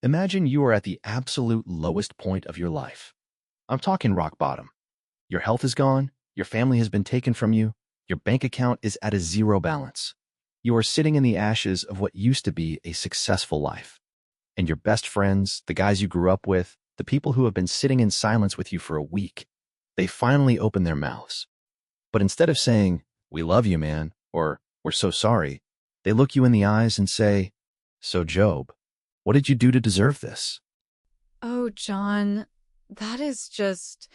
Imagine you are at the absolute lowest point of your life. I'm talking rock bottom. Your health is gone, your family has been taken from you, your bank account is at a zero balance. You are sitting in the ashes of what used to be a successful life. And your best friends, the guys you grew up with, the people who have been sitting in silence with you for a week, they finally open their mouths. But instead of saying, "We love you, man," or "We're so sorry," they look you in the eyes and say, "So, Job, what did you do to deserve this?" Oh, John, that is just,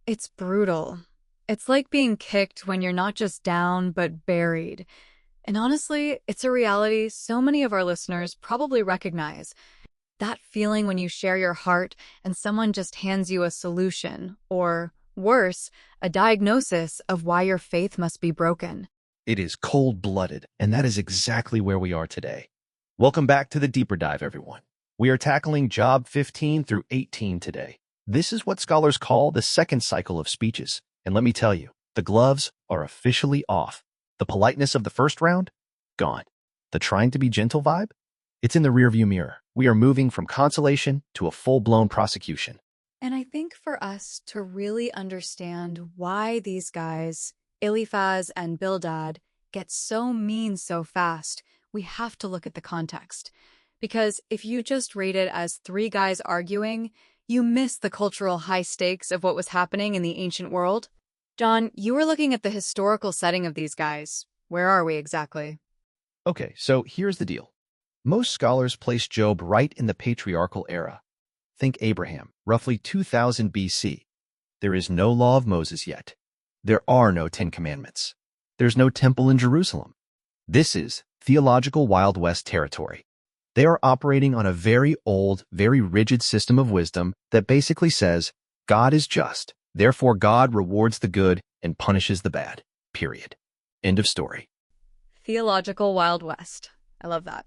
it's brutal. It's like being kicked when you're not just down, but buried. And honestly, it's a reality so many of our listeners probably recognize. That feeling when you share your heart and someone just hands you a solution, or worse, a diagnosis of why your faith must be broken. It is cold-blooded, and that is exactly where we are today. Welcome back to the Deeper Dive, everyone. We are tackling Job 15 through 18 today. This is what scholars call the second cycle of speeches. And let me tell you, the gloves are officially off. The politeness of the first round? Gone. The trying to be gentle vibe? It's in the rearview mirror. We are moving from consolation to a full-blown prosecution. And I think for us to really understand why these guys, Eliphaz and Bildad, get so mean so fast, we have to look at the context. Because if you just rate it as three guys arguing, you miss the cultural high stakes of what was happening in the ancient world. John, you were looking at the historical setting of these guys. Where are we exactly? Okay, so here's the deal. Most scholars place Job right in the patriarchal era. Think Abraham, roughly 2000 BC. There is no law of Moses yet. There are no 10 Commandments. There's no temple in Jerusalem. This is theological Wild West territory. They are operating on a very old, very rigid system of wisdom that basically says, God is just, therefore God rewards the good and punishes the bad. Period. End of story. Theological Wild West. I love that.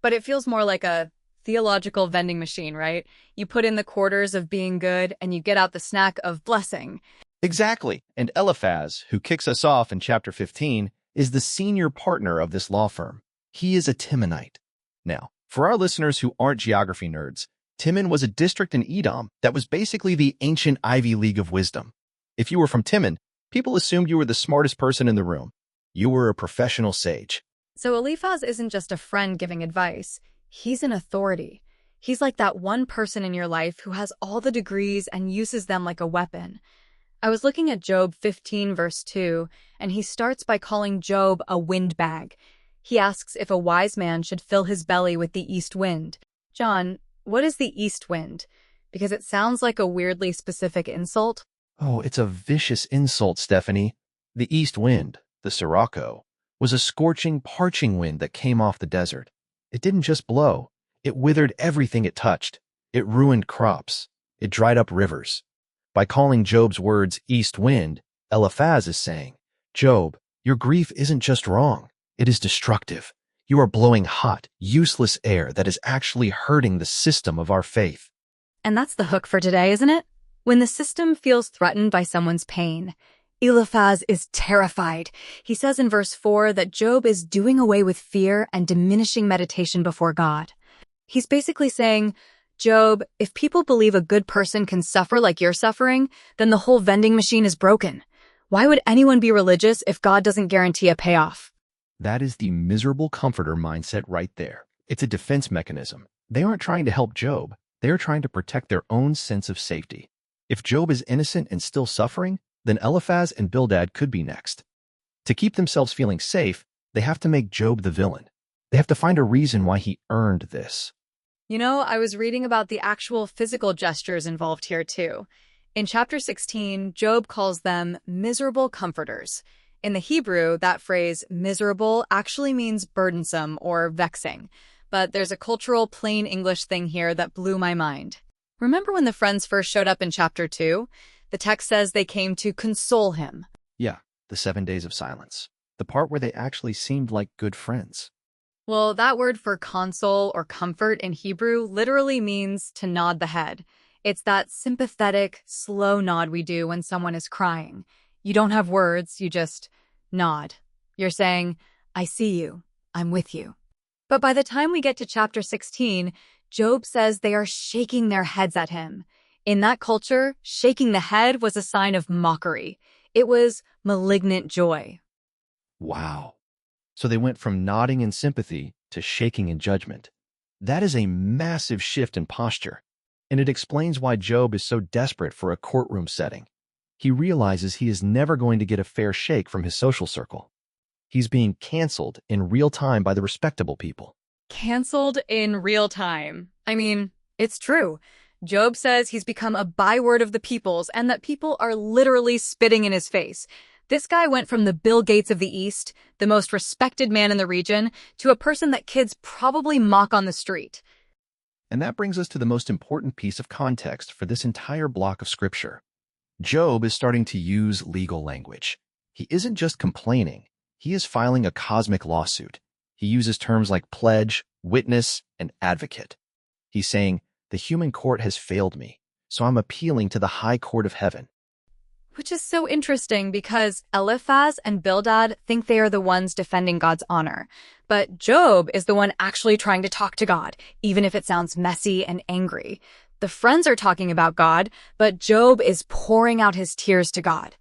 But it feels more like a theological vending machine, right? You put in the quarters of being good and you get out the snack of blessing. Exactly. And Eliphaz, who kicks us off in chapter 15, is the senior partner of this law firm. He is a Timonite. Now, for our listeners who aren't geography nerds, Timon was a district in Edom that was basically the ancient Ivy League of wisdom. If you were from Timon, people assumed you were the smartest person in the room. You were a professional sage. So Eliphaz isn't just a friend giving advice. He's an authority. He's like that one person in your life who has all the degrees and uses them like a weapon. I was looking at Job 15 verse 2, and he starts by calling Job a windbag. He asks if a wise man should fill his belly with the east wind. John, what is the east wind? Because it sounds like a weirdly specific insult. Oh, it's a vicious insult, Stephanie. The east wind, the sirocco, was a scorching, parching wind that came off the desert. It didn't just blow. It withered everything it touched. It ruined crops. It dried up rivers. By calling Job's words east wind, Eliphaz is saying, Job, your grief isn't just wrong. It is destructive. You are blowing hot, useless air that is actually hurting the system of our faith. And that's the hook for today, isn't it? When the system feels threatened by someone's pain, Eliphaz is terrified. He says in verse 4 that Job is doing away with fear and diminishing meditation before God. He's basically saying, Job, if people believe a good person can suffer like you're suffering, then the whole vending machine is broken. Why would anyone be religious if God doesn't guarantee a payoff? That is the miserable comforter mindset right there. It's a defense mechanism. They aren't trying to help Job. They are trying to protect their own sense of safety. If Job is innocent and still suffering, then Eliphaz and Bildad could be next. To keep themselves feeling safe, they have to make Job the villain. They have to find a reason why he earned this. You know, I was reading about the actual physical gestures involved here too. In chapter 16, Job calls them miserable comforters. In the Hebrew, that phrase miserable actually means burdensome or vexing. But there's a cultural plain English thing here that blew my mind. Remember when the friends first showed up in chapter 2? The text says they came to console him. Yeah, the 7 days of silence. The part where they actually seemed like good friends. Well, that word for console or comfort in Hebrew literally means to nod the head. It's that sympathetic, slow nod we do when someone is crying. You don't have words, you just nod. You're saying, I see you, I'm with you. But by the time we get to chapter 16, Job says they are shaking their heads at him. In that culture, shaking the head was a sign of mockery. It was malignant joy. Wow. So they went from nodding in sympathy to shaking in judgment. That is a massive shift in posture, and it explains why Job is so desperate for a courtroom setting. He realizes he is never going to get a fair shake from his social circle. He's being canceled in real time by the respectable people. Canceled in real time. I mean, it's true. Job says he's become a byword of the peoples and that people are literally spitting in his face. This guy went from the Bill Gates of the East, the most respected man in the region, to a person that kids probably mock on the street. And that brings us to the most important piece of context for this entire block of scripture. Job is starting to use legal language. He isn't just complaining, he is filing a cosmic lawsuit. He uses terms like pledge, witness, and advocate. He's saying, the human court has failed me, so I'm appealing to the high court of heaven. Which is so interesting because Eliphaz and Bildad think they are the ones defending God's honor. But Job is the one actually trying to talk to God, even if it sounds messy and angry. The friends are talking about God, but Job is pouring out his tears to God.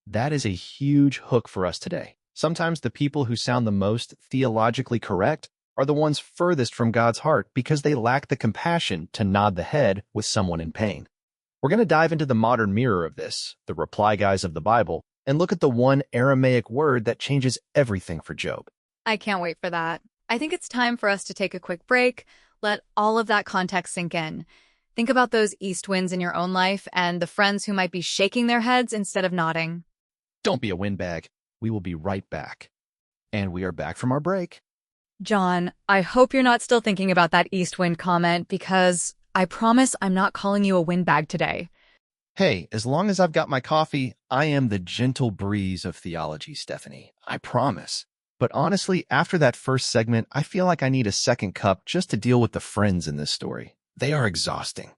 That is a huge hook for us today. Sometimes the people who sound the most theologically correct are the ones furthest from God's heart because they lack the compassion to nod the head with someone in pain. We're going to dive into the modern mirror of this, the reply guys of the Bible, and look at the one Aramaic word that changes everything for Job. I can't wait for that. I think it's time for us to take a quick break, let all of that context sink in. Think about those east winds in your own life and the friends who might be shaking their heads instead of nodding. Don't be a windbag. We will be right back. And we are back from our break. John, I hope you're not still thinking about that east wind comment because I promise I'm not calling you a windbag today. Hey, as long as I've got my coffee, I am the gentle breeze of theology, Stephanie. I promise. But honestly, after that first segment, I feel like I need a second cup just to deal with the friends in this story. They are exhausting.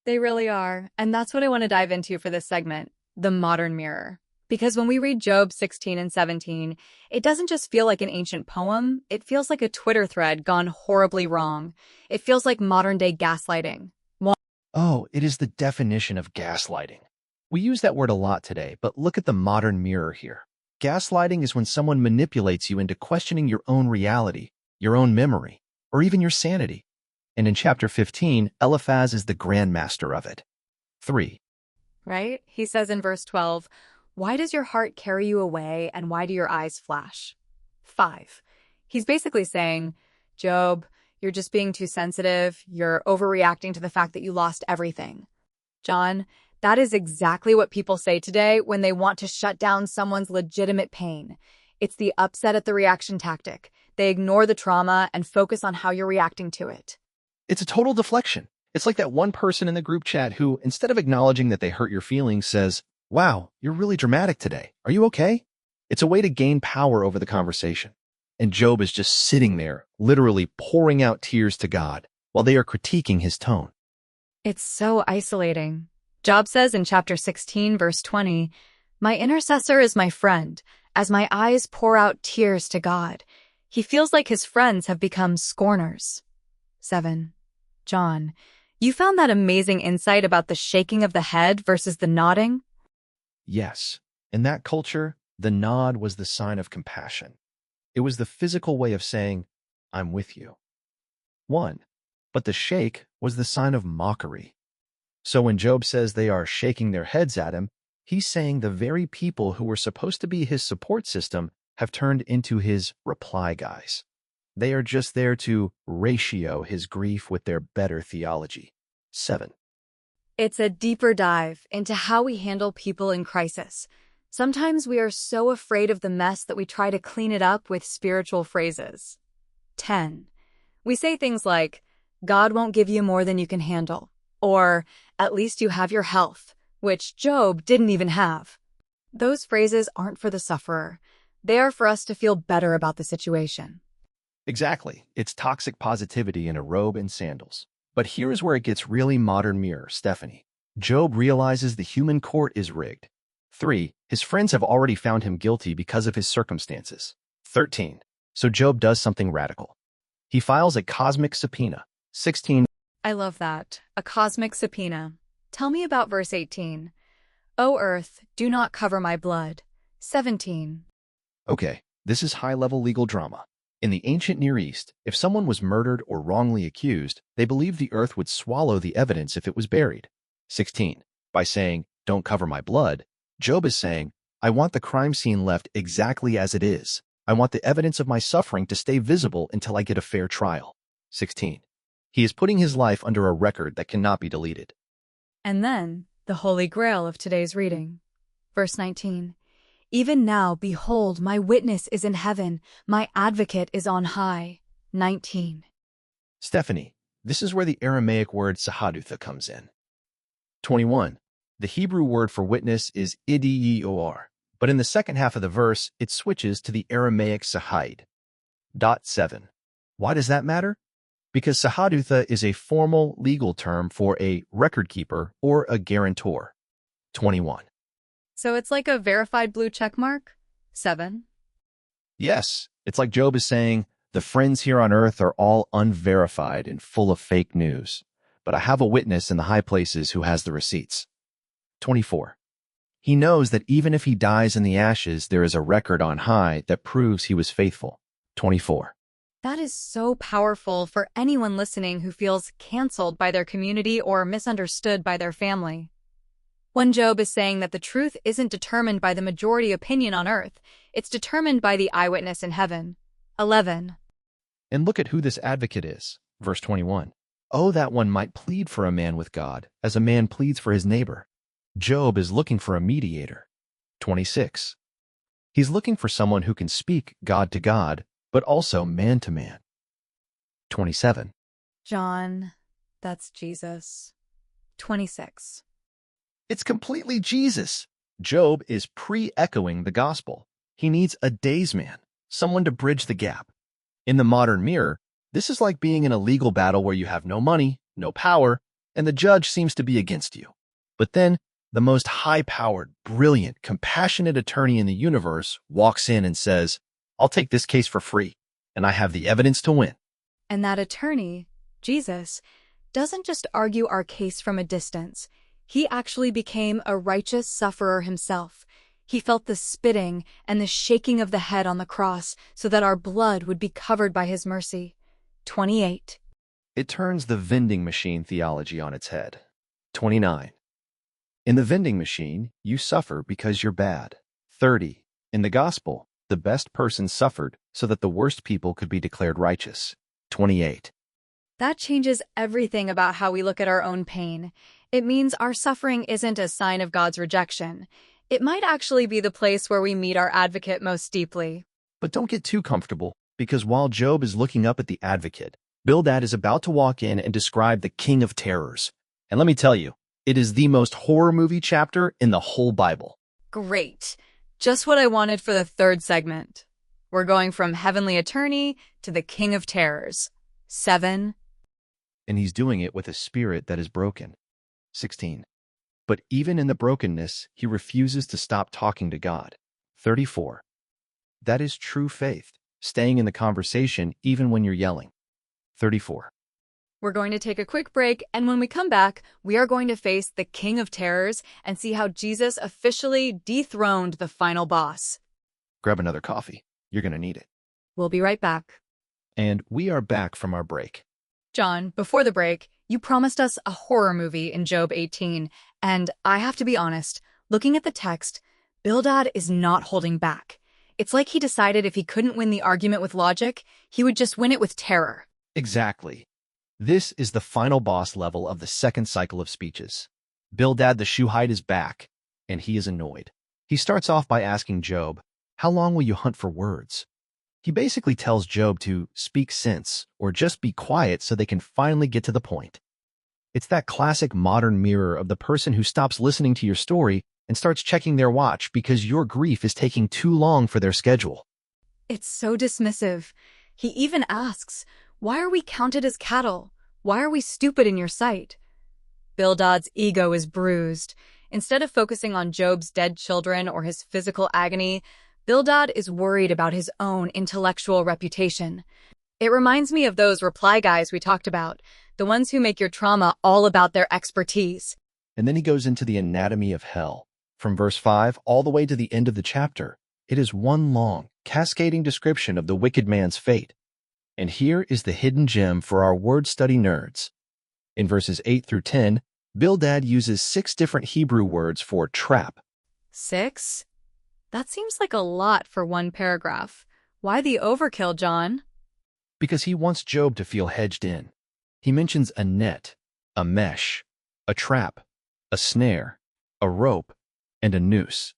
They really are. And that's what I want to dive into for this segment, the modern mirror. Because when we read Job 16 and 17, it doesn't just feel like an ancient poem, it feels like a Twitter thread gone horribly wrong. It feels like modern-day gaslighting. Oh, it is the definition of gaslighting. We use that word a lot today, but look at the modern mirror here. Gaslighting is when someone manipulates you into questioning your own reality, your own memory, or even your sanity. And in chapter 15, Eliphaz is the grandmaster of it. 3. Right? He says in verse 12, why does your heart carry you away and why do your eyes flash? 5. He's basically saying, Job, you're just being too sensitive. You're overreacting to the fact that you lost everything. John, that is exactly what people say today when they want to shut down someone's legitimate pain. It's the upset at the reaction tactic. They ignore the trauma and focus on how you're reacting to it. It's a total deflection. It's like that one person in the group chat who, instead of acknowledging that they hurt your feelings, says, wow, you're really dramatic today. Are you okay? It's a way to gain power over the conversation. And Job is just sitting there, literally pouring out tears to God while they are critiquing his tone. It's so isolating. Job says in chapter 16, verse 20, my intercessor is my friend, as my eyes pour out tears to God. He feels like his friends have become scorners. 7. John, you found that amazing insight about the shaking of the head versus the nodding? Yes, in that culture, the nod was the sign of compassion. It was the physical way of saying, I'm with you. 1. But the shake was the sign of mockery. So when Job says they are shaking their heads at him, he's saying the very people who were supposed to be his support system have turned into his reply guys. They are just there to ratio his grief with their better theology. 7. It's a deeper dive into how we handle people in crisis. Sometimes we are so afraid of the mess that we try to clean it up with spiritual phrases. 10. We say things like, God won't give you more than you can handle, or at least you have your health, which Job didn't even have. Those phrases aren't for the sufferer. They are for us to feel better about the situation. Exactly. It's toxic positivity in a robe and sandals. But here is where it gets really modern mirror, Stephanie. Job realizes the human court is rigged. 3. His friends have already found him guilty because of his circumstances. 13. So Job does something radical. He files a cosmic subpoena. 16. I love that. A cosmic subpoena. Tell me about verse 18. O earth, do not cover my blood. 17. Okay, this is high-level legal drama. In the ancient Near East, if someone was murdered or wrongly accused, they believed the earth would swallow the evidence if it was buried. 16. By saying, don't cover my blood, Job is saying, I want the crime scene left exactly as it is. I want the evidence of my suffering to stay visible until I get a fair trial. 16. He is putting his life under a record that cannot be deleted. And then, the holy grail of today's reading. Verse 19. Even now, behold, my witness is in heaven, my advocate is on high. 19. Stephanie, this is where the Aramaic word Sahadutha comes in. 21. The Hebrew word for witness is idior, but in the second half of the verse, it switches to the Aramaic sahid. 7. Why does that matter? Because Sahadutha is a formal legal term for a record keeper or a guarantor. 21. So it's like a verified blue check mark? 7. Yes, it's like Job is saying, the friends here on earth are all unverified and full of fake news, but I have a witness in the high places who has the receipts. 24. He knows that even if he dies in the ashes, there is a record on high that proves he was faithful. 24. That is so powerful for anyone listening who feels canceled by their community or misunderstood by their family. When Job is saying that the truth isn't determined by the majority opinion on earth, it's determined by the eyewitness in heaven. 11. And look at who this advocate is. Verse 21. Oh, that one might plead for a man with God, as a man pleads for his neighbor. Job is looking for a mediator. 26. He's looking for someone who can speak God to God, but also man to man. 27. John, that's Jesus. 26. It's completely Jesus. Job is pre-echoing the gospel. He needs a daysman, someone to bridge the gap. In the modern mirror, this is like being in a legal battle where you have no money, no power, and the judge seems to be against you. But then, the most high-powered, brilliant, compassionate attorney in the universe walks in and says, I'll take this case for free, and I have the evidence to win. And that attorney, Jesus, doesn't just argue our case from a distance. He actually became a righteous sufferer himself. He felt the spitting and the shaking of the head on the cross so that our blood would be covered by his mercy. 28. It turns the vending machine theology on its head. 29. In the vending machine, you suffer because you're bad. 30. In the gospel, the best person suffered so that the worst people could be declared righteous. 28. That changes everything about how we look at our own pain. It means our suffering isn't a sign of God's rejection. It might actually be the place where we meet our advocate most deeply. But don't get too comfortable, because while Job is looking up at the advocate, Bildad is about to walk in and describe the king of terrors. And let me tell you, it is the most horror movie chapter in the whole Bible. Great. Just what I wanted for the third segment. We're going from heavenly attorney to the king of terrors. 7. And he's doing it with a spirit that is broken. 16. But even in the brokenness, he refuses to stop talking to God. 34. That is true faith, staying in the conversation even when you're yelling. 34. We're going to take a quick break, and when we come back, we are going to face the king of terrors and see how Jesus officially dethroned the final boss. Grab another coffee. You're going to need it. We'll be right back. And we are back from our break. John, before the break, you promised us a horror movie in Job 18, and I have to be honest, looking at the text, Bildad is not holding back. It's like he decided if he couldn't win the argument with logic, he would just win it with terror. Exactly. This is the final boss level of the second cycle of speeches. Bildad the Shuhite is back, and he is annoyed. He starts off by asking Job, how long will you hunt for words? He basically tells Job to speak sense or just be quiet so they can finally get to the point. It's that classic modern mirror of the person who stops listening to your story and starts checking their watch because your grief is taking too long for their schedule. It's so dismissive. He even asks, why are we counted as cattle? Why are we stupid in your sight? Bildad's ego is bruised. Instead of focusing on Job's dead children or his physical agony, Bildad is worried about his own intellectual reputation. It reminds me of those reply guys we talked about, the ones who make your trauma all about their expertise. And then he goes into the anatomy of hell. From verse 5 all the way to the end of the chapter, it is one long, cascading description of the wicked man's fate. And here is the hidden gem for our word study nerds. In verses 8 through 10, Bildad uses 6 different Hebrew words for trap. 6? That seems like a lot for one paragraph. Why the overkill, John? Because he wants Job to feel hedged in. He mentions a net, a mesh, a trap, a snare, a rope, and a noose.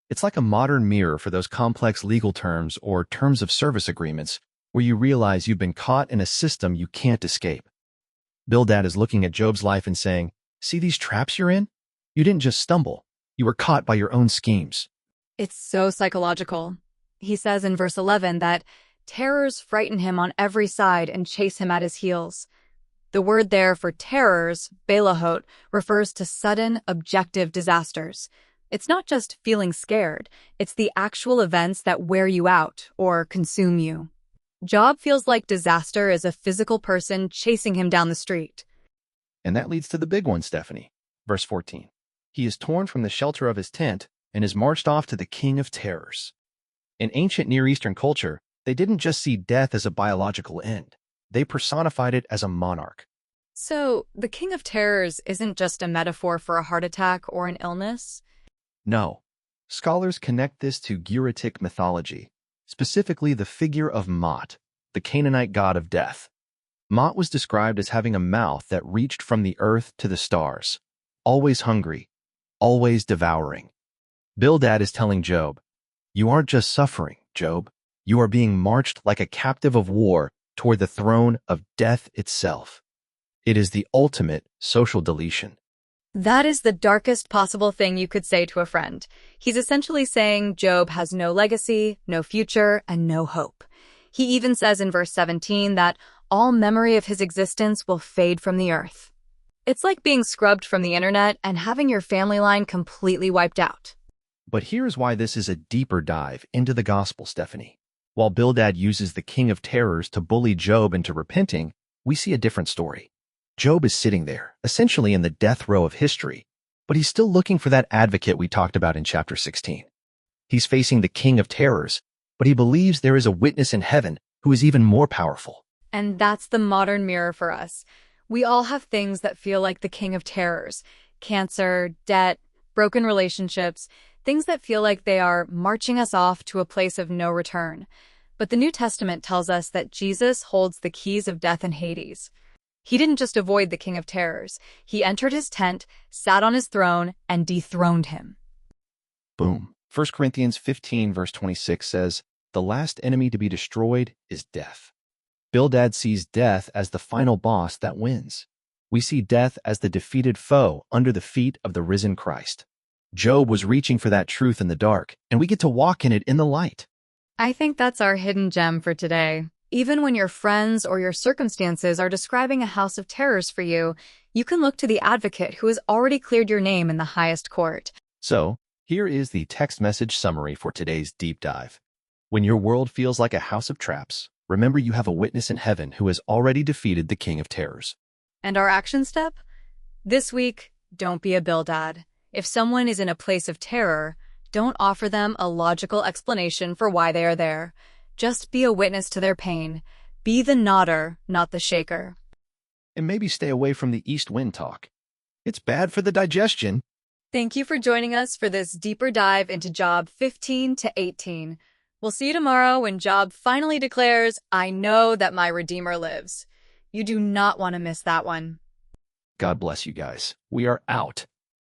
It's like a modern mirror for those complex legal terms or terms of service agreements where you realize you've been caught in a system you can't escape. Bildad is looking at Job's life and saying, see these traps you're in? You didn't just stumble. You were caught by your own schemes. It's so psychological. He says in verse 11 that terrors frighten him on every side and chase him at his heels. The word there for terrors, belahot, refers to sudden, objective disasters. It's not just feeling scared, it's the actual events that wear you out or consume you. Job feels like disaster is a physical person chasing him down the street. And that leads to the big one, Stephanie. Verse 14. He is torn from the shelter of his tent and is marched off to the king of terrors. In ancient Near Eastern culture, they didn't just see death as a biological end. They personified it as a monarch. So, the king of terrors isn't just a metaphor for a heart attack or an illness? No. Scholars connect this to Guritic mythology, specifically the figure of Mot, the Canaanite god of death. Mot was described as having a mouth that reached from the earth to the stars, always hungry, always devouring. Bildad is telling Job, you aren't just suffering, Job. You are being marched like a captive of war toward the throne of death itself. It is the ultimate social deletion. That is the darkest possible thing you could say to a friend. He's essentially saying Job has no legacy, no future, and no hope. He even says in verse 17 that all memory of his existence will fade from the earth. It's like being scrubbed from the internet and having your family line completely wiped out. But here's why this is a deeper dive into the gospel, Stephanie. While Bildad uses the king of terrors to bully Job into repenting, we see a different story. Job is sitting there, essentially in the death row of history, but he's still looking for that advocate we talked about in chapter 16. He's facing the king of terrors, but he believes there is a witness in heaven who is even more powerful. And that's the modern mirror for us. We all have things that feel like the king of terrors: cancer, debt, broken relationships, things that feel like they are marching us off to a place of no return. But the New Testament tells us that Jesus holds the keys of death and Hades. He didn't just avoid the king of terrors. He entered his tent, sat on his throne, and dethroned him. Boom. 1 Corinthians 15 verse 26 says, the last enemy to be destroyed is death. Bildad sees death as the final boss that wins. We see death as the defeated foe under the feet of the risen Christ. Job was reaching for that truth in the dark, and we get to walk in it in the light. I think that's our hidden gem for today. Even when your friends or your circumstances are describing a house of terrors for you, you can look to the advocate who has already cleared your name in the highest court. So, here is the text message summary for today's deep dive. When your world feels like a house of traps, remember you have a witness in heaven who has already defeated the king of terrors. And our action step? This week, don't be a Bildad. If someone is in a place of terror, don't offer them a logical explanation for why they are there. Just be a witness to their pain. Be the nodder, not the shaker. And maybe stay away from the east wind talk. It's bad for the digestion. Thank you for joining us for this deeper dive into Job 15 to 18. We'll see you tomorrow when Job finally declares, I know that my Redeemer lives. You do not want to miss that one. God bless you guys. We are out.